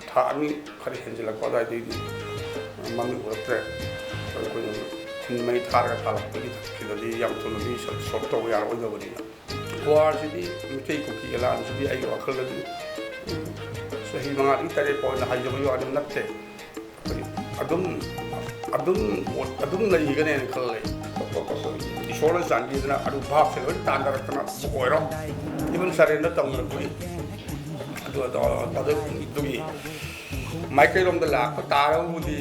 ꯊꯥꯅꯤ ꯈꯔ ꯍꯦꯟꯖꯤꯜꯂꯛꯄ ꯑꯗꯨꯋꯥꯏꯗꯩꯗꯤ ꯃꯃꯤꯡ ꯎꯔꯛꯇ꯭ꯔꯦ ꯑꯩꯈꯣꯏꯅ ꯊꯤꯟ ꯃꯩ ꯊꯥꯔꯒ ꯊꯥꯜꯂꯛꯄꯒꯤ ꯊꯛꯁꯤꯗꯗꯤ ꯌꯥꯝ ꯊꯨꯅꯗꯤ ꯁꯣꯜꯕ ꯇꯧꯕ ꯌꯥꯔꯣꯏꯗꯕꯅꯤꯅ ꯋꯥꯔꯁꯤꯗꯤ ꯃꯤꯇꯩ ꯀꯨꯀꯤ ꯂꯥꯟꯁꯤꯗꯤ ꯑꯩꯒꯤ ꯋꯥꯈꯜꯗꯗꯤ ꯆꯍꯤ 5-7 ꯑꯣꯏꯅ ꯍꯥꯏꯖꯕꯒꯤ ꯋꯥꯗꯤ ꯅꯠꯇꯦ ꯑꯗꯨꯝ ꯂꯩꯒꯅꯦꯅ ꯈꯜꯂꯦ ꯏꯁꯣꯔꯅ ꯆꯥꯟꯕꯤꯗꯅ ꯑꯗꯨ ꯚꯥꯞꯁꯦ ꯂꯣꯏ ꯇꯥꯟꯅꯔꯛꯇꯅ ꯑꯣꯏꯔꯣ ꯏꯕꯟ ꯁꯔꯦꯟꯗꯔ ꯇꯧꯅꯔꯛꯄꯒꯤ ꯑꯗꯨꯒꯤ ꯃꯥꯏꯀꯩꯔꯣꯝꯗ ꯂꯥꯛꯄ ꯇꯥꯔꯕꯨꯗꯤ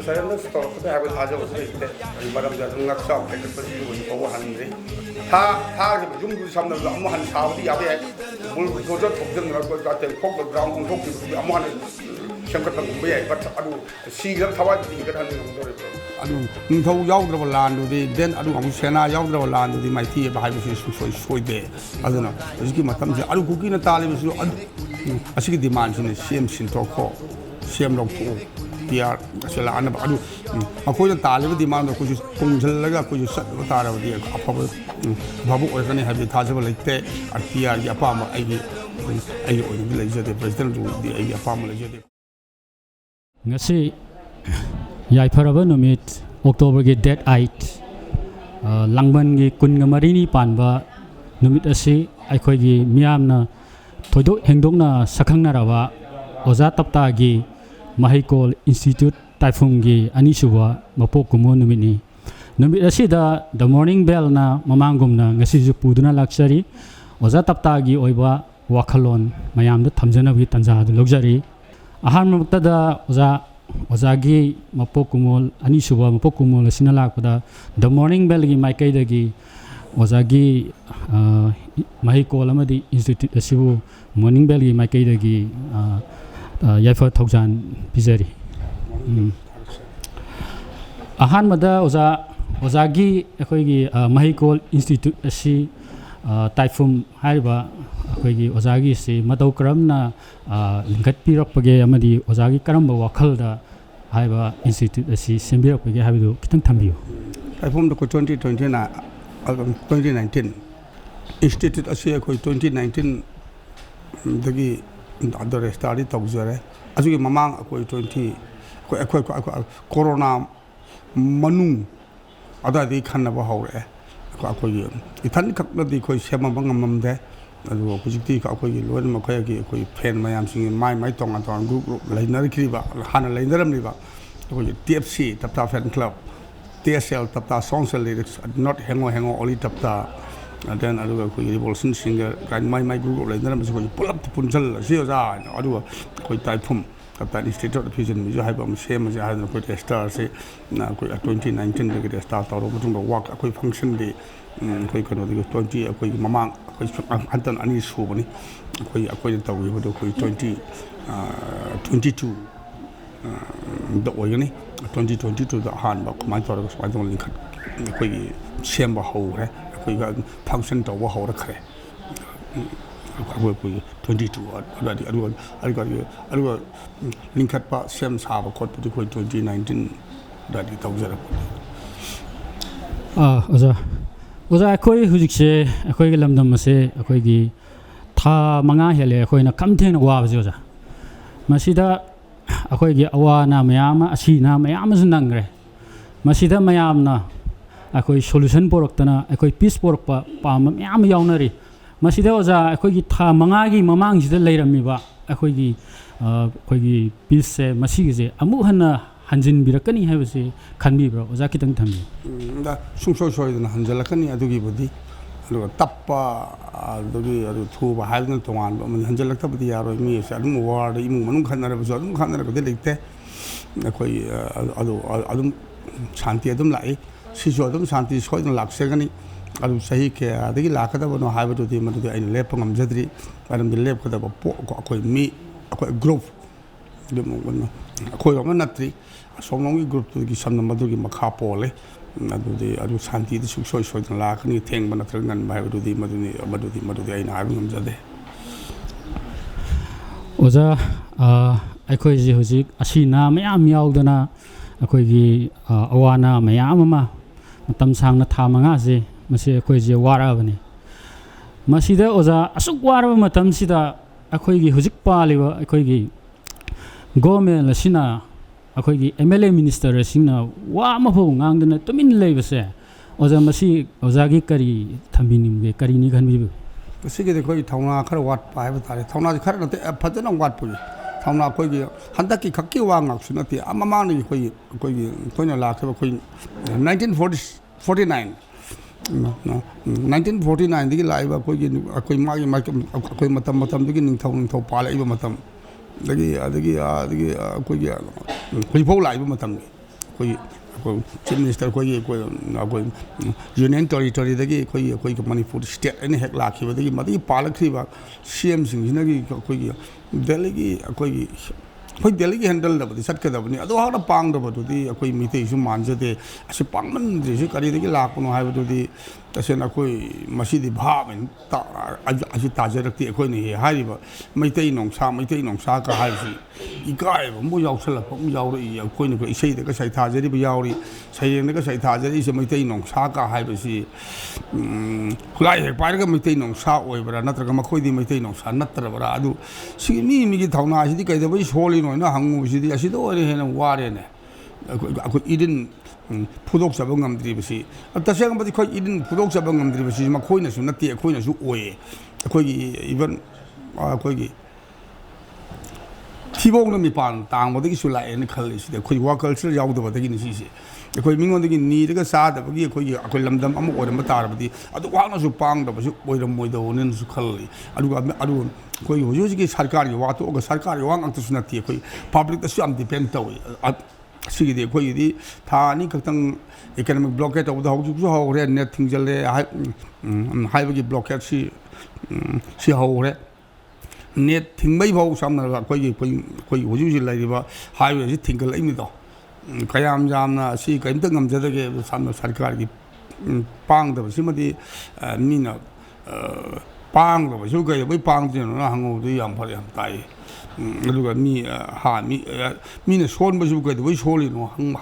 ꯁꯔꯦꯟꯗꯔ ꯇꯧꯔꯛꯄꯗ ꯍꯥꯏꯕ ꯊꯥꯖꯕꯁꯨ ꯂꯩꯇꯦ ꯃꯔꯝꯗꯤ ꯑꯗꯨꯝ ꯉꯛꯆꯥꯎ ꯍꯦꯟꯒꯠꯄꯁꯤ ꯍꯧꯖꯤꯛ ꯐꯥꯎꯕ ꯍꯟꯗ꯭ꯔꯤ ꯊꯥꯈꯤꯕ ꯌꯨꯝꯗꯨ ꯁꯝꯅꯕꯗ ꯑꯃꯨꯛ ꯍꯟꯅ ꯁꯥꯕꯗꯤ ꯌꯥꯕ ꯌꯥꯏ ꯕꯨꯜꯗꯣꯖꯔ ꯊꯧꯖꯤꯟꯅꯔꯛꯄ ꯇꯦꯡꯐꯣꯛꯇ ꯒ꯭ꯔꯥꯎꯟ ꯑꯣꯟꯊꯣꯛꯈꯤꯕꯗꯨꯗꯤ ꯑꯃꯨꯛ ꯍꯟꯅ ꯁꯦꯝꯒꯠꯄ ꯌꯥꯏ ꯑꯗꯨ ꯁꯤꯈ꯭ꯔꯕ ꯊꯋꯥꯏꯗꯨꯗꯤ ꯍꯦꯟꯒꯠꯍꯟꯕ ꯉꯝꯗꯣꯔꯤꯕ꯭ꯔꯥ ꯑꯗꯨ ꯅꯤꯡꯊꯧ ꯌꯥꯎꯗ꯭ꯔꯕ ꯂꯥꯟꯗꯨꯗꯤ ꯗꯦꯟ ꯑꯗꯨ ꯑꯃꯨꯛ ꯁꯦꯅꯥ ꯌꯥꯎꯗ꯭ꯔꯕ ꯂꯥꯟꯗꯨꯗꯤ ꯃꯥꯏꯊꯤꯕ ꯍꯥꯏꯕꯁꯤ ꯁꯨꯡꯁꯣꯏ ꯁꯣꯏꯗꯦ ꯑꯗꯨꯅ ꯍꯧꯖꯤꯛꯀꯤ ꯃꯇꯝꯁꯦ ꯑꯗꯨ ꯀꯨꯀꯤꯅ ꯇꯥꯜꯂꯤꯕꯁꯨ ꯑꯁꯤꯒꯤ ꯗꯤꯃꯥꯟꯁꯤꯅ ꯁꯤꯟꯇꯣꯛꯈꯣ ꯁꯦꯝ ꯂꯧꯊꯣꯛꯎ ꯄꯤ ꯑꯥꯔ ꯑꯁꯤ ꯂꯥꯛꯅꯕ ꯑꯗꯨ ꯑꯩꯈꯣꯏꯅ ꯇꯥꯜꯂꯤꯕ ꯗꯤꯃꯥꯟꯗꯣ ꯑꯩꯈꯣꯏꯁꯨ ꯇꯨꯡꯁꯤꯜꯂꯒ ꯑꯩꯈꯣꯏꯁꯨ ꯆꯠꯂꯕ ꯇꯥꯔꯕꯗꯤ ꯑꯐꯕ ꯑꯣꯏꯔꯛꯀꯅꯤ ꯍꯥꯏꯕꯗꯤ ꯊꯥꯖꯕ ꯂꯩꯇꯦ ꯄꯤ ꯑꯥꯔꯒꯤ ꯑꯄꯥꯝꯕ ꯑꯩꯒꯤ ꯑꯣꯏꯅꯗꯤ ꯂꯩꯖꯗꯦ ꯄ꯭ꯔꯦꯁꯤꯗꯦꯟꯠꯀꯤ ꯑꯩꯒꯤ ꯑꯄꯥꯝꯕ ꯂꯩꯖꯗꯦ ngasi yaifaraба numit october gi date 8 langban gi kunga marini panba numit asi aikhoi gi miyamna thoidok hengdokna sakhangna oza tapta gi mahikol institute taifung gi anisuwa mapok kumo numit asi da the morning bell na mamangumna ngasi ju puduna laksari oza tapta gi oiba wakhalon mayam da thamjana bi tanja du logjari ahamukta da ozagi mapok kumol anisuwa mapok kumol asina lakpada the morning bell gi maikai dagi ozagi mahikol amadi institute asibu morning bell gi maikai dagi yaifa thogjan pizari ahamada ozagi akhoi mahikol institute asi taifum haiba अखोगी ओजागी से मतौ करमना लिंखट पिरपगे अमदी ओजागी करमबा वखलदा हाइबा institute असि सेंबिरपगे हाबिदो खितंग थंबियो ताइफुम the 2019 institute असि अखोई 2019 दगी other start तौजरे अजुगी ममांग अखोई 20 अखोई corona Manu अदादी खन्नबा हौरे अखोई Ethan खक्नदी खोई सेमबा ngam अदु हुजिक्ति अखोई लोन मखयगी अखोई फेन मयामसिंग माइ तोंगा तोंगा ग्रुप लैनरखिबा हाना लैनरमलिबा अखोई टीएफसी तप्ता फैन क्लब टीएसएल तप्ता सोशल लिरिक्स नॉट हेंगो ओली तप्ता देन अदु अखोई रिवोल्यूशन सिंगर काइन माइ ग्रुप लैनरम अखोई पुलप पुंजल सियोजा अदु अखोई ताइफुम तप्ता इंस्टीट्यूट फिजन मिजो हाइबा सेम जे हाइदन अखोई स्टार से अखोई 2019 दगे स्टार तौर मतुंग वर्क अखोई फंक्शन दे अखोई कनो दगे 20 अखोई ममांग अंतन अनी सूबनी अखोई तौबदो अखोई 2022 द ओयगनी 2022 द हानबा कमाय तौर समाज लिंखट अखोई सेमबा हौरे अखोई फंक्शन तौबा हौरखरे अखोई 22 अदु लिंखट पा सेम साबा खोट अखोई 2019 दादी तौजर ओजा अखोई हुजिक्से अखोई लमदम से अखोई था मंगा हेले अखोइना कमथेन वाबजे ओजा मसिदा अखोई अवाना मयाम असीना मयाम नंगरे मसिदा मयामना अखोई सोल्यूशन पोरक्तना अखोई पीस पोरक्पा पाम मयाम यावनरी मसिदा ओजा अखोई था मंगागी ममांगसिदा लेरमिबा अखोई पीस से मसिगिजे अमु हन्ना हंजिन बिरकनी हैबसे खनबिब्रो ओजा कितंग थंबि दा सुंसोय सोयदना हंजलकनी अदुगी बुदी अदुगा तप्पा अदुगी अदु थुबा हाइदन तोंगान मन हंजलक्तबदी यारो मी से अदुम वार्ड इमु मनु खनरबसो अदुम खनरबदे लेते अखोई अदुम शांति अदुम लाई सिसो अदुम शांति सोयदन लाक्सेगनी अदु सही के अदगी लाकदबनो हाइबदुदी मदुदी आइन लेप ngamjadri मरम लेप कदब पो अखोई मी अखोई ग्रुप अखोई अमन नत्री सोमलोंगी ग्रुप की समन मधुगी मखा पोले अदु शांति सुसोय सोयदन लाखनी थेंगब नत्रगन भाइबदुदी मदुदी आइन हाइब ngamjade ओजा अखोई जी हुजिक असीना मयाम यावदना अखोई अवाना मयाम मा मतम सांगना था मंगा जे मसे अखोई जे वाराबनी मसीदा ओजा असुक वारब मतम सिदा अखोई हुजिक पालिबा अखोई government asina akhoi MLA minister singna wa ma pho ngangdana tumin leibase oza masi oza gi kari thambinimge kari ni khanbi ꯁꯤꯒꯤꯗꯤ ꯑꯩꯈꯣꯏ ꯊꯧꯅꯥ ꯈꯔ ꯋꯥꯠꯄ ꯍꯥꯏꯕ ꯇꯥꯔꯦ ꯊꯧꯅꯥꯁꯤ ꯈꯔ ꯅꯠꯇꯦ ꯐꯖꯅ ꯋꯥꯠꯄꯒꯤ ꯊꯧꯅꯥ ꯑꯩꯈꯣꯏꯒꯤ ꯍꯟꯗꯛꯀꯤ ꯈꯛꯀꯤ ꯋꯥ ꯉꯥꯛꯁꯨ ꯅꯠꯇꯦ ꯃꯃꯥꯡꯗꯒꯤ ꯑꯩꯈꯣꯏꯅ ꯂꯥꯛꯈꯤꯕ ꯑꯩꯈꯣꯏ 1949 1949 ꯂꯥꯛꯏꯕ ꯑꯩꯈꯣꯏ ꯃꯇꯝꯗꯨꯒꯤ ꯅꯤꯡꯊꯧ ꯄꯥꯜꯂꯛꯏꯕ ꯃꯇꯝ ꯑꯗꯒꯤ ꯑꯩꯈꯣꯏꯒꯤ ꯍꯧꯖꯤꯛꯐꯥꯎ ꯂꯥꯛꯏꯕ ꯃꯇꯝꯒꯤ ꯑꯩꯈꯣꯏ ꯆꯤꯐ ꯃꯤꯅꯤꯁꯇꯔ ꯑꯩꯈꯣꯏ ꯌꯨꯅꯤꯌꯟ ꯇꯦꯔꯤꯇꯣꯔꯤꯗꯒꯤ ꯑꯩꯈꯣꯏꯒꯤ ꯃꯅꯤꯄꯨꯔ ꯁ꯭ꯇꯦꯠ ꯑꯩꯅ ꯍꯦꯛ ꯂꯥꯛꯈꯤꯕꯗꯒꯤ ꯃꯗꯨꯒꯤ ꯄꯥꯜꯂꯛꯈꯤꯕ CMꯁꯤꯡꯁꯤꯅꯒꯤ ꯑꯩꯈꯣꯏꯒꯤ ꯗꯦꯜꯂꯤꯒꯤ ꯑꯩꯈꯣꯏ ꯗꯦꯜꯂꯤꯒꯤ ꯍꯦꯟꯗꯜꯗꯕꯨꯗꯤ ꯆꯠꯀꯗꯕꯅꯤ ꯑꯗꯨ ꯍꯥꯟꯅ ꯄꯥꯡꯗꯕꯗꯨꯗꯤ ꯑꯩꯈꯣꯏ ꯃꯤꯇꯩꯁꯨ ꯃꯥꯟꯖꯗꯦ ꯑꯁꯤ ꯄꯥꯡꯃꯟꯗ꯭ꯔꯤꯁꯤ ꯀꯔꯤꯗꯒꯤ ꯂꯥꯛꯄꯅꯣ ꯍꯥꯏꯕꯗꯨꯗꯤ ꯇꯁꯦꯡꯅ ꯑꯩꯈꯣꯏ ꯃꯁꯤꯗꯤ ꯚꯥꯞ ꯑꯁꯤ ꯇꯥꯖꯔꯛꯇꯦ ꯑꯩꯈꯣꯏꯅ ꯍꯥꯏꯔꯤꯕ ꯃꯩꯇꯩ ꯅꯣꯡꯁꯥꯒ ꯍꯥꯏꯕꯁꯤ ꯏꯀꯥꯏꯕ ꯑꯃ ꯌꯥꯎꯁꯜꯂꯛꯄ ꯑꯃ ꯌꯥꯎꯔꯛꯏ ꯑꯩꯈꯣꯏꯅ ꯏꯁꯩꯗꯒ ꯁꯩꯊꯥꯖꯔꯤꯕ ꯌꯥꯎꯔꯤ ꯁꯩꯔꯦꯡꯗꯒ ꯁꯩꯊꯥꯖꯔꯤꯁꯦ ꯃꯩꯇꯩ ꯅꯣꯡꯁꯥꯒ ꯍꯥꯏꯕꯁꯤ ꯈꯨꯠꯂꯥꯏ ꯍꯦꯛ ꯄꯥꯏꯔꯒ ꯃꯩꯇꯩ ꯅꯣꯡꯁꯥ ꯑꯣꯏꯕ꯭ꯔꯥ ꯅꯠꯇ꯭ꯔꯒ ꯃꯈꯣꯏꯗꯤ ꯃꯩꯇꯩ ꯅꯣꯡꯁꯥ ꯅꯠꯇ꯭ꯔꯕ꯭ꯔꯥ ꯑꯗꯨ ꯁꯤꯒꯤ ꯃꯤꯒꯤ ꯊꯧꯅꯥꯁꯤꯗꯤ ꯀꯩꯗꯧꯕꯩ ꯁꯣꯜꯂꯤꯅꯣꯅ ꯍꯪꯉꯨꯕꯁꯤꯗꯤ ꯑꯁꯤꯗ ꯑꯣꯏꯅ ꯍꯦꯟꯅ ꯋꯥꯔꯦꯅꯦ ꯑꯩꯈꯣই ꯏꯗꯤꯟ ꯐꯨꯗꯣꯛꯆꯕ ꯉꯝꯗ꯭ꯔꯤꯕꯁꯤ ꯇꯁꯦꯡꯕꯗꯤ ꯑꯩꯈꯣꯏ ꯏꯗꯤꯟ ꯐꯨꯗꯣꯛꯆꯕ ꯉꯝꯗ꯭ꯔꯤꯕꯁꯤ ꯃꯈꯣꯏꯅꯁꯨ ꯅꯠꯇꯦ ꯑꯩꯈꯣꯏꯅꯁꯨ ꯑꯣꯏꯌꯦ ꯑꯩꯈꯣꯏꯒꯤ ꯏꯚꯟ ꯑꯩꯈꯣꯏꯒꯤ ꯊꯤꯕꯣꯡꯅ ꯃꯤꯄꯥꯟ ꯇꯥꯡꯕꯗꯒꯤꯁꯨ ꯂꯥꯛꯑꯦꯅ ꯈꯜꯂꯤ ꯁꯤꯗ ꯑꯩꯈꯣꯏ ꯋꯥ ꯀꯜꯆꯔ ꯌꯥꯎꯗꯕꯗꯒꯤꯅꯤ ꯁꯤꯁꯦ ꯑꯩꯈꯣꯏ ꯃꯤꯉꯣꯟꯗꯒꯤ ꯅꯤꯔꯒ ꯆꯥꯗꯕꯒꯤ ꯑꯩꯈꯣꯏ ꯂꯝꯗꯝ ꯑꯃ ꯑꯣꯏꯔꯝꯕ ꯇꯥꯔꯕꯗꯤ ꯑꯗꯨ ꯋꯥꯅꯁꯨ ꯄꯥꯡꯗꯕꯁꯨ ꯑꯣꯏꯔꯝꯃꯣꯏꯗꯧꯅꯁꯨ ꯈꯜꯂꯤ ꯑꯗꯨꯒ ꯑꯩꯈꯣꯏꯒꯤ ꯍꯧꯖꯤꯛꯀꯤ ꯁꯔꯀꯥꯔꯒꯤ ꯋꯥ ꯇꯣꯛꯑꯒ ꯁꯔꯀꯥꯔꯒꯤ ꯋꯥ ꯉꯥꯛꯇꯁꯨ ꯅꯠꯇꯦ ꯑꯩꯈꯣꯏ ꯄꯕ꯭ꯂꯤꯛꯇꯁꯨ ꯌꯥꯝ ꯗꯤꯄꯦꯟ ꯇꯧꯏ ꯑꯁꯤꯒꯤꯗꯤ ꯑꯩꯈꯣꯏꯒꯤꯗꯤ ꯊꯥ ꯑꯅꯤ ꯈꯛꯇꯪ ꯏꯀꯣꯅꯣꯃꯤꯛ ꯕ꯭ꯂꯣꯀꯦꯠ ꯇꯧꯕꯗ ꯍꯧꯖꯤꯛꯁꯨ ꯍꯧꯈ꯭ꯔꯦ ꯅꯦꯠ ꯊꯤꯡꯖꯤꯜꯂꯦ ꯍꯥꯏꯕꯒꯤ ꯕ꯭ꯂꯣꯀꯦꯠꯁꯤ ꯍꯧꯈ꯭ꯔꯦ ꯅꯦꯠ ꯊꯤꯡꯕꯩ ꯐꯥꯎ ꯁꯝꯅꯔꯕ ꯑꯩꯈꯣꯏ ꯍꯧꯖꯤꯛ ꯂꯩꯔꯤꯕ ꯍꯥꯏꯋꯦꯁꯤ ꯊꯤꯡꯒꯠꯂꯛꯏꯃꯤꯗꯣ ꯀꯌꯥꯝ ꯌꯥꯝꯅ ꯑꯁꯤ ꯀꯔꯤꯝꯇ ꯉꯝꯖꯗꯒꯦ ꯁꯝꯅ ꯁꯔꯀꯥꯔꯒꯤ ꯄꯥꯡꯗꯕꯁꯤꯃꯗꯤ ꯃꯤꯅ ꯄꯥꯡꯗꯕꯁꯨ ꯀꯩꯗꯧꯕꯩ ꯄꯥꯡꯗ꯭ꯔꯤꯅꯣꯅ ꯍꯪꯉꯨꯕꯗꯨ ꯌꯥꯝ ꯐꯔꯛ ꯌꯥꯝ ꯇꯥꯏ ꯑꯗꯨꯒ ꯃꯤꯅ ꯁꯣꯟꯕꯁꯨ ꯀꯩꯗꯧꯕꯩ ꯁꯣꯜꯂꯤꯅꯣ ꯍꯪꯕ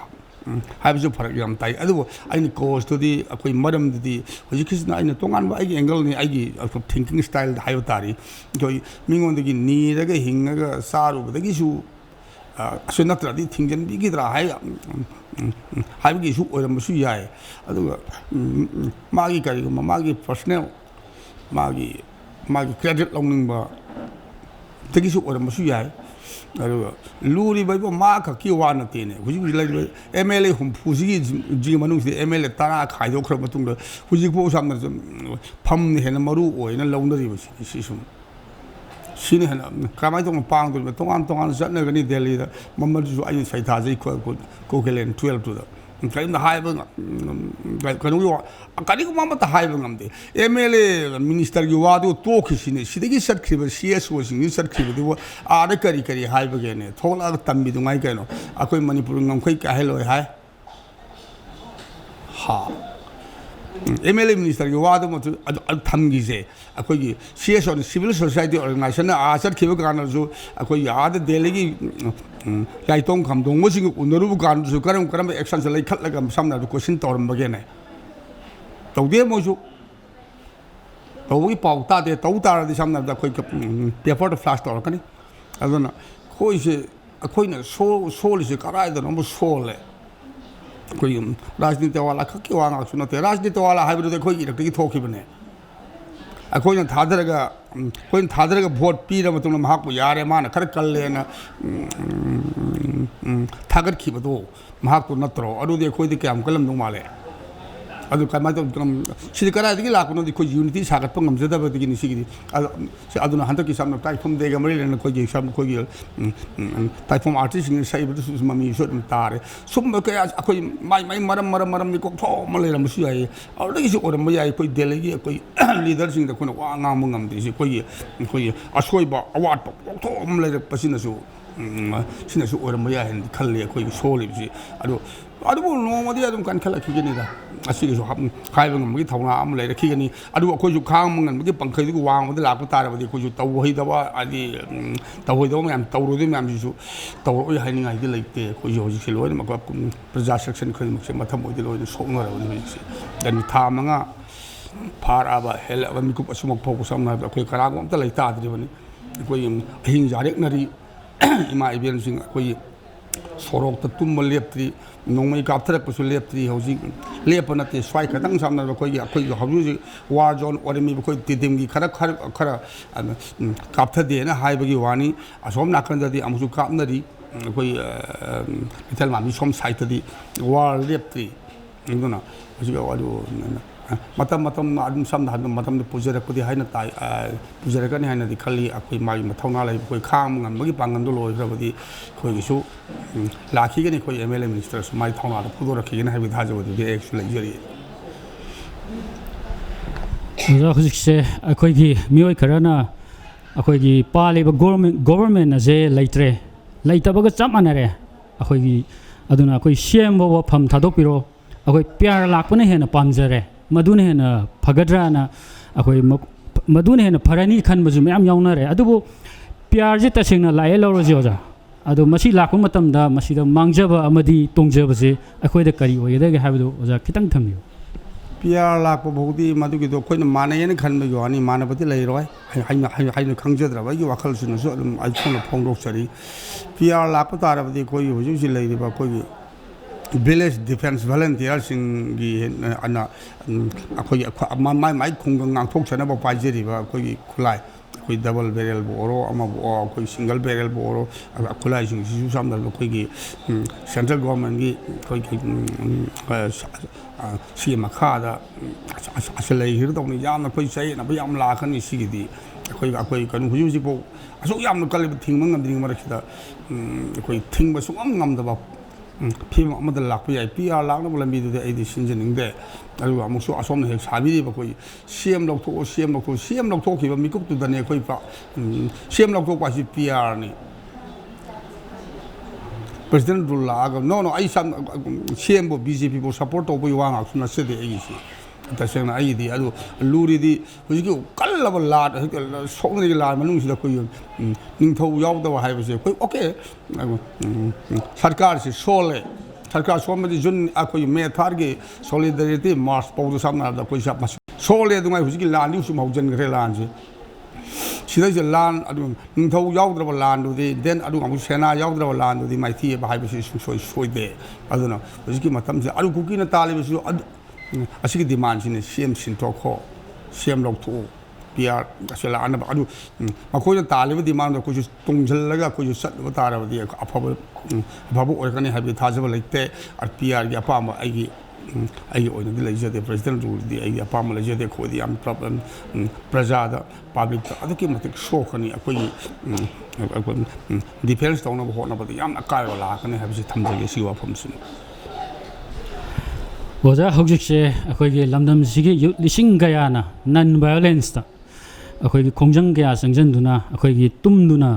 ꯍꯥꯏꯕꯁꯨ ꯐꯔꯛ ꯌꯥꯝ ꯇꯥꯏ ꯑꯗꯨꯕꯨ ꯑꯩꯅ ꯀꯣꯁꯇꯨꯗꯤ ꯑꯩꯈꯣꯏ ꯃꯔꯝꯗꯨꯗꯤ ꯍꯧꯖꯤꯛꯀꯤꯁꯤꯅ ꯑꯩꯅ ꯇꯣꯉꯥꯟꯕ ꯑꯩꯒꯤ ꯑꯦꯡꯒꯜꯅꯤ ꯑꯩꯒꯤ ꯊꯤꯡꯀꯤꯡ ꯁ꯭ꯇꯥꯏꯜꯗ ꯍꯥꯏꯕ ꯇꯥꯔꯤ ꯑꯩꯈꯣꯏ ꯃꯤꯉꯣꯟꯗꯒꯤ ꯅꯤꯔꯒ ꯍꯤꯡꯉꯒ ꯆꯥꯔꯨꯕꯗꯒꯤꯁꯨ ꯑꯁꯤ ꯅꯠꯇ꯭ꯔꯗꯤ ꯊꯤꯡꯖꯤꯟꯕꯤꯈꯤꯗ꯭ꯔꯥ ꯍꯥꯏꯕꯒꯤꯁꯨ ꯑꯣꯏꯔꯝꯕꯁꯨ ꯌꯥꯏ ꯑꯗꯨꯒ ꯃꯥꯒꯤ ꯀꯔꯤꯒꯨꯝꯕ ꯃꯥꯒꯤ ꯄꯔꯁꯣꯅꯦꯜ ꯃꯥꯒꯤ ꯀ꯭ꯔꯦꯗꯤꯠ ꯂꯧꯅꯤꯡꯕꯗꯒꯤꯁꯨ ꯑꯣꯏꯔꯝꯕꯁꯨ ꯌꯥꯏ ꯑꯗꯨꯒ ꯂꯨꯔꯤꯕ ꯏꯕꯣ ꯃꯥ ꯈꯛꯀꯤ ꯋꯥ ꯅꯠꯇꯦꯅꯦ ꯍꯧꯖꯤꯛ ꯂꯩꯔꯤꯕ MLA 60ꯒꯤ ꯃꯅꯨꯡꯁꯤꯗ MLA 10 ꯈꯥꯏꯗꯣꯛꯈ꯭ꯔꯕ ꯃꯇꯨꯡꯗ ꯍꯧꯖꯤꯛꯐꯥꯎ ꯁꯝꯅ ꯐꯝꯅ ꯍꯦꯟꯅ ꯃꯔꯨ ꯑꯣꯏꯅ ꯂꯧꯅꯔꯤꯕꯁꯤꯅꯤ ꯁꯤ ꯁꯨꯝ ꯁꯤꯅ ꯍꯦꯟꯅ ꯀꯃꯥꯏꯅ ꯇꯧꯅ ꯄꯥꯡꯗꯣꯔꯤꯕ ꯇꯣꯉꯥꯟꯅ ꯆꯠꯅꯒꯅꯤ ꯗꯦꯜꯂꯤꯗ ꯃꯃꯜꯗꯨꯁꯨ ꯑꯩꯅ ꯁꯩꯊꯥꯖꯩ ꯀꯣꯀꯦꯂꯦꯟ 12ꯗꯨꯗ ꯀꯔꯤꯝꯇ ꯍꯥꯏꯕ ꯀꯩꯅꯣꯒꯤ ꯀꯔꯤꯒꯨꯝꯕ ꯑꯃꯠꯇ ꯍꯥꯏꯕ ꯉꯝꯗꯦ MLA ꯃꯤꯅꯤꯁꯇꯔꯒꯤ ꯋꯥꯗꯨ ꯇꯣꯛꯈꯤꯁꯤꯅꯦ ꯁꯤꯗꯒꯤ ꯆꯠꯈ꯭ꯔꯤꯕ CSOꯁꯤꯡꯗꯨ ꯆꯠꯈ꯭ꯔꯤꯕꯗꯨꯕꯨ ꯑꯥꯗ ꯀꯔꯤ ꯍꯥꯏꯕꯒꯦꯅꯦ ꯊꯣꯛꯂꯛꯑꯒ ꯇꯝꯕꯤꯗꯨꯉꯥꯏ ꯀꯩꯅꯣ ꯑꯩꯈꯣꯏ ꯃꯅꯤꯄꯨꯔ ꯉꯝꯈꯩ ꯀꯥꯏꯍꯜꯂꯣꯏ ꯍꯥꯏ MLA ꯃꯤꯅꯤꯁꯇꯔꯒꯤ ꯋꯥꯗꯨꯃꯁꯨ ꯊꯝꯈꯤꯁꯦ ꯑꯩꯈꯣꯏꯒꯤ CSO ꯁꯤꯚꯤꯜ ꯁꯣꯁꯥꯏꯇꯤ ꯑꯣꯔꯒꯅꯥꯏꯖꯦꯁꯟꯅ ꯆꯠꯈꯤꯕ ꯀꯥꯟꯗꯁꯨ ꯑꯩꯈꯣꯏꯒꯤ ꯑꯥꯗ ꯗꯦꯜꯂꯤꯒꯤ ꯂꯥꯏꯇꯣꯡ ꯈꯝꯗꯣꯡꯕꯁꯤꯡꯒ ꯎꯅꯔꯨꯕ ꯀꯥꯟꯗꯁꯨ ꯀꯔꯝꯕ ꯑꯦꯛꯁꯟꯁꯦ ꯂꯩꯈꯠꯂꯒ ꯁꯝꯅ ꯍꯥꯏꯔꯕꯗ ꯀꯣꯏꯁꯟ ꯇꯧꯔꯝꯕꯒꯦꯅꯦ ꯇꯧꯗꯦ ꯃꯣꯏꯁꯨ ꯇꯧꯕꯒꯤ ꯄꯥꯎ ꯇꯥꯗꯦ ꯇꯧ ꯇꯥꯔꯗꯤ ꯁꯝꯅ ꯍꯥꯏꯔꯕꯗ ꯑꯩꯈꯣꯏ ꯄꯦꯄꯔꯗ ꯐ꯭ꯂꯥꯁ ꯇꯧꯔꯛꯀꯅꯤ ꯑꯗꯨꯅ ꯑꯩꯈꯣꯏꯅ ꯁꯣꯜꯂꯤꯁꯦ ꯀꯗꯥꯏꯗꯅꯣ ꯁꯣꯜꯂꯦ ꯑꯩꯈꯣꯏ ꯔꯥꯖꯅꯤꯇꯤ ꯋꯥꯂꯥ ꯈꯛꯀꯤ ꯋꯥ ꯉꯥꯛꯁꯨ ꯅꯠꯇꯦ ꯔꯥꯖꯅꯤꯇꯤ ꯋꯥꯂꯥ ꯍꯥꯏꯕꯗꯨꯗꯤ ꯑꯩꯈꯣꯏꯒꯤ ꯏꯔꯛꯇꯒꯤ ꯊꯣꯛꯈꯤꯕꯅꯦ ꯑꯩꯈꯣꯏꯅ ꯊꯥꯗꯔꯒ ꯚꯣꯠ ꯄꯤꯔ ꯃꯇꯨꯡꯗ ꯃꯍꯥꯛꯄꯨ ꯌꯥꯔꯦ ꯃꯥꯅ ꯈꯔ ꯀꯜꯂꯦꯅ ꯊꯥꯒꯠꯈꯤꯕꯗꯣ ꯃꯍꯥꯛꯇꯨ ꯅꯠꯇ꯭ꯔꯣ ꯑꯗꯨꯗꯤ ꯑꯩꯈꯣꯏꯗꯤ ꯀꯌꯥꯝ ꯀꯜꯂꯝꯗꯧ ꯃꯥꯜꯂꯦ ꯑꯗꯨ ꯀꯃꯥꯏꯅ ꯁꯤꯗꯤ ꯀꯗꯥꯏꯗꯒꯤ ꯂꯥꯛꯄꯅꯣꯗꯤ ꯑꯩꯈꯣꯏ ꯌꯨꯅꯤꯇꯤ ꯁꯥꯒꯠꯄ ꯉꯝꯖꯗꯕꯗꯒꯤꯅꯤ ꯁꯤꯒꯤꯗꯤ ꯑꯗꯨꯅ ꯍꯟꯗꯛꯀꯤ ꯁꯝꯅ ꯇꯥꯏꯐꯨꯝ ꯗꯦꯒ ꯃꯔꯤ ꯂꯩꯅꯅ ꯑꯩꯈꯣꯏꯒꯤ ꯇꯥꯏꯐꯨꯝ ꯑꯥꯔꯇꯤꯁꯁꯤꯡꯅ ꯁꯛꯏꯕꯗꯨꯁꯨ ꯃꯃꯤꯁꯨ ꯑꯗꯨꯝ ꯇꯥꯔꯦ ꯁꯨꯝꯕ ꯀꯌꯥ ꯑꯩꯈꯣꯏ ꯃꯥꯏ ꯃꯔꯝꯗꯤ ꯀꯣꯛꯊꯣꯛ ꯑꯃ ꯂꯩꯔꯝꯕꯁꯨ ꯌꯥꯏ ꯑꯗꯨꯗꯒꯤꯁꯨ ꯑꯣꯏꯔꯝꯕ ꯌꯥꯏ ꯑꯩꯈꯣꯏ ꯗꯦꯜꯂꯤꯒꯤ ꯑꯩꯈꯣꯏ ꯂꯤꯗꯔꯁꯤꯡꯗ ꯑꯩꯈꯣꯏꯅ ꯋꯥ ꯉꯥꯡꯕ ꯉꯝꯗ꯭ꯔꯤꯁꯤ ꯑꯩꯈꯣꯏꯒꯤ ꯑꯁꯣꯏꯕ ꯑꯋꯥꯠꯄ ꯀꯣꯛꯊꯣꯛ ꯑꯃ ꯂꯩꯔꯛꯄꯁꯤꯅꯁꯨ ꯑꯣꯏꯔꯝꯕ ꯌꯥꯏ ꯍꯥꯏꯅ ꯈꯜꯂꯤ ꯑꯩꯈꯣꯏꯒꯤ ꯁꯣꯜꯂꯤꯕꯁꯤ ꯑꯗꯨꯕꯨ ꯅꯣꯡꯃꯗꯤ ꯑꯗꯨꯝ ꯀꯟꯈꯠꯂꯛꯈꯤꯒꯅꯤꯗ ꯑꯁꯤꯒꯤꯁꯨ ꯍꯥꯏꯕ ꯉꯝꯕꯒꯤ ꯊꯧꯅꯥ ꯑꯃ ꯂꯩꯔꯛꯈꯤꯒꯅꯤ ꯑꯗꯨꯕꯨ ꯑꯩꯈꯣꯏꯁꯨ ꯈꯥꯡꯕ ꯉꯝꯕꯒꯤ ꯄꯪꯈꯩꯗꯨꯒꯤ ꯋꯥꯡꯃꯗ ꯂꯥꯛꯄ ꯇꯥꯔꯕꯗꯤ ꯑꯩꯈꯣꯏꯁꯨ ꯇꯧꯍꯩꯗꯕ ꯍꯥꯏꯗꯤ ꯇꯧꯍꯩꯗꯕ ꯃꯌꯥꯝ ꯇꯧꯔꯣꯏꯗꯕ ꯃꯌꯥꯝꯁꯤꯁꯨ ꯇꯧꯔꯛꯑꯣꯏ ꯍꯥꯏꯅꯤꯡꯉꯥꯏꯗꯤ ꯂꯩꯇꯦ ꯑꯩꯈꯣꯏꯁꯨ ꯍꯧꯖꯤꯛꯁꯦ ꯂꯣꯏꯅꯃꯛ ꯄ꯭ꯔꯖꯥ ꯁꯦꯛꯁꯟ ꯈꯨꯗꯤꯡꯃꯛꯁꯦ ꯃꯊꯪ ꯑꯣꯏꯗꯤ ꯂꯣꯏꯅ ꯁꯣꯛꯅꯔꯕꯅꯤ ꯍꯧꯖꯤꯛꯁꯦ ꯑꯗꯨꯅ ꯊꯥ 5 ꯐꯥꯔꯛꯑꯕ ꯍꯦꯜꯂꯛꯑꯕ ꯃꯤꯀꯨꯞ ꯑꯁꯨꯃꯛ ꯐꯥꯎꯕ ꯁꯝꯅ ꯍꯥꯏꯔꯕꯗ ꯑꯩꯈꯣꯏ ꯀꯅꯥꯒꯨꯝꯕ ꯑꯝꯇ ꯂꯩ ꯇꯥꯗ꯭ꯔꯤꯕꯅꯤ ꯑꯩꯈꯣꯏ ꯑꯍꯤꯡ ꯌꯥꯔꯦꯛꯅꯔꯤ इमा इबेंसिंग अखोई सोरोक तुम लेप्त्री नोंमई कापथरकपसु लेप्त्री हौजी लेप नते स्वाई खतंग सामना अखोई अखोई हौजी वार जोन ओरमी अखोई तिदिमगी खरा खरा खरा कापथदेना हाइबगी वानी असोम नाकंददी अमुसु कापनरी अखोई इथल मामी सोम साइटदी वार लेप्त्री इदुना हौजी वादु मतम पुजरकदी हाइना ताई पुजरकनी हाइनादी खली अखोई मागी मथौना लै अखोई खाम ngambagi pangamdo loigrabadi khoigisu lakhigani khoi MLA minister su mai thona pudorakigani haibi thajabadi de ek su laijari hujikse akhoi mioi kharana akhoi paliba government ase leitre leitabaga chamanare akhoi aduna akhoi CM bo pham thadopiro akhoi pyar lakpana hena pamjare maduna hena phagadra अखोई मदुने हेन फरनी खनबजु ma'am याउनरे अदुबो प्यार जे तसेंगना लाए लौरजे ओजा अदो मसी लाखु मतमदा मसीदा मांगजबा अमदी तोंगजबसे अखोइदा करी ओयदगे हाबदो ओजा खितंग थमियो प्यार लाख बहुदी मदुगी दो कोइन मानयन खनबे योनी मानबति लैरोय हाइना खंगजद्रबा गी वखल सुनसु अदुम आइखोन फोंगदोक्सरी प्यार लाख तारबदि कोइ हुजुजि लैरिबा कोइ village defense volunteers singi ana akhoi mai khungang ngang thok chana ba paijeri ba koi khulai koi double barrel boro ama koi single barrel boro khulai sing su samdal koi gi central government gi koi si ma kha da asalai hir dong yam na koi sai na ba yam la khan ni sigidi akhoi kan huju ji bo aso yam no kal thing mang ngam ding ma rakhida koi thing ba su ngam da ba film अमद लाप याई PR लाकना लंबी दुदे सिंजनिंगदे अदुगा अमुसु असोम हेक साबिरिबा कोई CM लौथोखिबा मिकुप तुदने कोई CM लौथोक Pasi PR नि president rule लाग no आई सम CM बो BJP बो सपोर्ट तो बो वांग आसुना सेदे एगिसी तसेना आइदी अदु लूरिदी हुजिकि कल्लब लाट सोगनि लाट मनुसिदा कोई निंथौ यावदवा हाइबसे कोई ओके सरकार से सोले सरकार सोमदि जुन अखोई मे थारगे सोलिडरिटी मार्च पौदो सामना दा कोई सब सोले दुंगाई हुजिकि लान निउसु मौजन गरे लानजे सिदाइसे लान अदु निंथौ यावद्रबा लानदुदि देन अदु अमु सेना यावद्रबा लानदुदि माइथि हाइबसे सोइदे अदुना हुजिकि मतमसे अदु कुकिना तालिबसु असिकी डिमांड सिने CM सिंथोखो CM लौथो PR असला अनब अदु मखोय तालिबा डिमांड को जो तुंगजलगा को जो सत बतारबदि अफबो ओरकने हाबि थाजब लेते और PR गी अपाम आई ओइनदि लेजदे प्रेसिडेंट रुलदि आई अपाम लेजदे खोदि am प्रॉब्लम प्रजादा पब्लिक अदुकी मतिक शोखनी अकोई डिफेंस तौना होनबदि याम अकाय लाकने हाबिसि थमजगे सिवा फमसिन ओजा हौजिकसे अखोइगे लमदम सिगे लिसिंग गयाना नन वायलेंस ता अखोइगे खोंजंग गया संजनदुना अखोइगे तुमदुना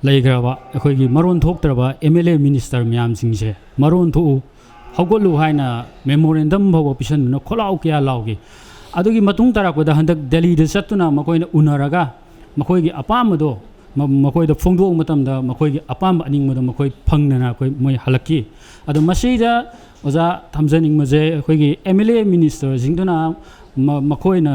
लेग्रबा अखोइगे मरोन थोक्तरबा MLA मिनिस्टर म्याम सिंगसे मरोन थो हौगोलु हाइना मेमोरेंडम भव पिसनदुना खोलाउ क्या लाउगे अदुगी मतुंग तराकोदा हंदक दिल्ली द चतुना मकोइना उनरगा मकोइगे अपामदो मकोइदा फोंदोंग मतमदा मकोइगे अपाम अनिंगमदा मकोइ फंगना कोइ मोय हलकी अदु मसीदा ओजा थमजनिंग मजे अखोइगे MLA मिनिस्टर जिंगदुना मकोइना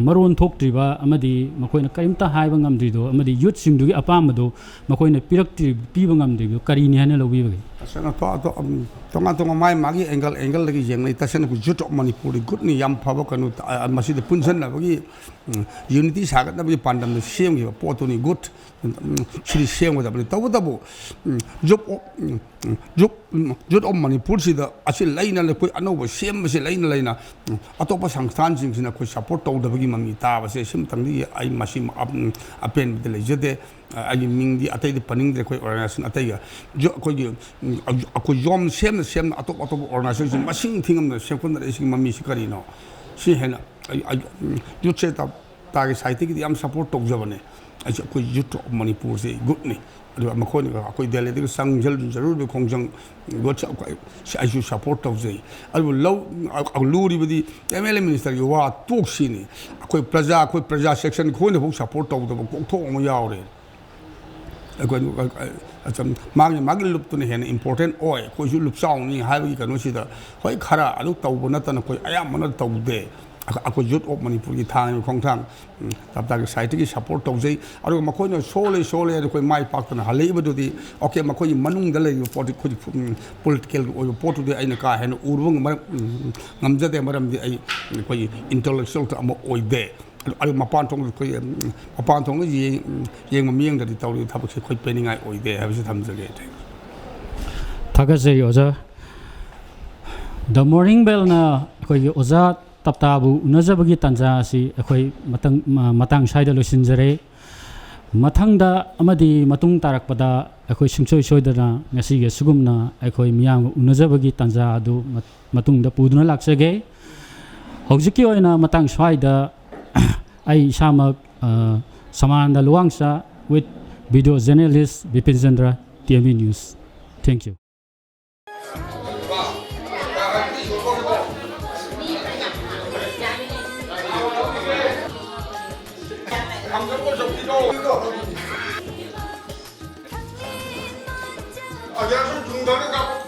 मरोन थोक्ट्रिबा अमदि मकोइना करिमता हाइबा ngamdrido अमदि youth सिंगदुगी अपामदो मकोइना पिरक्ट्रि पिबा ngamdrido करिनि हाने लौबिबगे असना तो माई मागी एंगल लगी जेंगनै तसन कु जुट मणिपुर गुड नि याम फबो कनु मसिद पुनसन नबगी यूनिटी सागत नबगी पांडम सेम गिबा पोतोनी गुड सिरि सेम गदबनि तबो जुट ऑफ मणिपुर सिदा असि लैना ले कोइ अनौब सेम बसे लैना अतोप संस्थान सिंगसिना कोइ सपोर्ट तौदबगी ममी ताबसे सिम तंगदि आई मसिम अपेन बिद लेजदे आई मिंगदि अतैदि पनिंगदे कोइ ऑर्गनाइजेशन अतैगा जो कोइ जोम सेम अतोप ऑर्गनाइजेशन मसिंग थिंगम सेमकोन रेसिंग ममी सि करिनो सि हेना जुट से तागे साइति की याम सपोर्ट तौजबने आई कोइ जुट ऑफ मणिपुर से गुड नि मखोन कोई दिल्ली संजल जरूर भी खोंजंग गोच आइसु सपोर्ट तौजै अदु लूरिबदि MLA मिनिस्टर यो वा तोक्सिनी कोई प्रजा सेक्शन खोइन हो सपोर्ट तौदब कोथो म यावरे मागी लुप्तुन हेन इम्पोर्टेंट ओय कोइसु लुपसाउनी हाइबगी कनो सिदा होय खरा अदु तौब नतन कोइ अयामन तौदे ꯑꯩꯈꯣꯏ ꯌꯨꯠ ꯑꯣꯐ ꯃꯅꯤꯄꯨꯔꯒꯤ ꯊꯥꯡ ꯈꯣꯡꯊꯥꯡ ꯇꯞꯇꯥꯒꯤ ꯁꯥꯏꯠꯇꯒꯤ ꯁꯞꯄꯣꯔꯠ ꯇꯧꯖꯩ ꯑꯗꯨꯒ ꯃꯈꯣꯏꯅ ꯁꯣꯜꯂꯦ ꯑꯗꯨ ꯑꯩꯈꯣꯏ ꯃꯥꯏ ꯄꯥꯛꯇꯅ ꯍꯜꯂꯛꯏꯕꯗꯨꯗꯤ ꯑꯣꯀꯦ ꯃꯈꯣꯏꯒꯤ ꯃꯅꯨꯡꯗ ꯂꯩꯔꯤꯕ ꯄꯣꯠꯇꯤ ꯑꯩꯈꯣꯏꯒꯤ ꯄꯣꯂꯤꯇꯤꯀꯦꯜꯒꯤ ꯑꯣꯏꯕ ꯄꯣꯠꯇꯨꯗꯤ ꯑꯩꯅ ꯀꯥ ꯍꯦꯟꯅ ꯎꯔꯨꯕ ꯉꯝꯖꯗꯦ ꯃꯔꯝꯗꯤ ꯑꯩ ꯑꯩꯈꯣꯏꯒꯤ ꯏꯟꯇꯦꯂꯦꯛꯆꯨꯋꯦꯜ ꯑꯃ ꯑꯣꯏꯗꯦ ꯑꯗꯨ ꯃꯄꯥꯟ ꯊꯣꯡꯗ ꯑꯩꯈꯣꯏ ꯃꯄꯥꯟ ꯊꯣꯡꯗ ꯌꯦꯡꯕ ꯃꯤꯠꯌꯦꯡꯗꯗꯤ ꯇꯧꯔꯤꯕ ꯊꯕꯛꯁꯦ ꯑꯩꯈꯣꯏ ꯄꯦꯟꯅꯤꯡꯉꯥꯏ ꯑꯣꯏꯗꯦ ꯍꯥꯏꯕꯁꯤ ꯊꯝꯖꯒꯦ ꯊꯥꯒꯠꯆꯔꯤ ꯑꯣꯖꯥ ꯗ ꯃꯣꯔꯅꯤꯡ ꯕꯦꯜꯅ ꯑꯩꯈꯣꯏꯒꯤ ꯑꯣꯖꯥ ꯇꯞꯇꯥꯕꯨ ꯎꯅꯖꯕꯒꯤ ꯇꯥꯟꯖꯥ ꯑꯁꯤ ꯑꯩꯈꯣꯏ ꯃꯇꯥꯡ ꯁ꯭ꯋꯥꯏꯗ ꯂꯣꯏꯁꯤꯟꯖꯔꯦ ꯃꯊꯪꯗ ꯑꯃꯗꯤ ꯃꯇꯨꯡ ꯇꯥꯔꯛꯄꯗ ꯑꯩꯈꯣꯏ ꯁꯨꯡꯁꯣꯏ ꯁꯣꯏꯗꯅ ꯉꯁꯤꯒꯤ ꯑꯁꯤꯒꯨꯝꯅ ꯑꯩꯈꯣꯏ ꯃꯤꯌꯥꯝꯒ ꯎꯅꯖꯕꯒꯤ ꯇꯥꯟꯖꯥ ꯑꯗꯨ ꯃꯇꯨꯡꯗ ꯄꯨꯗꯨꯅ ꯂꯥꯛꯆꯒꯦ ꯍꯧꯖꯤꯛꯀꯤ ꯑꯣꯏꯅ ꯃꯇꯥꯡ ꯁ꯭ꯋꯥꯏꯗ ꯑꯩ ꯏꯁꯥꯃꯛ ꯁꯃꯥꯅꯟꯗ ꯂꯨꯋꯥꯡꯆꯥ with video journalist Bipin Chandra TMV news thank you 아, 내가 좀 중간에 가고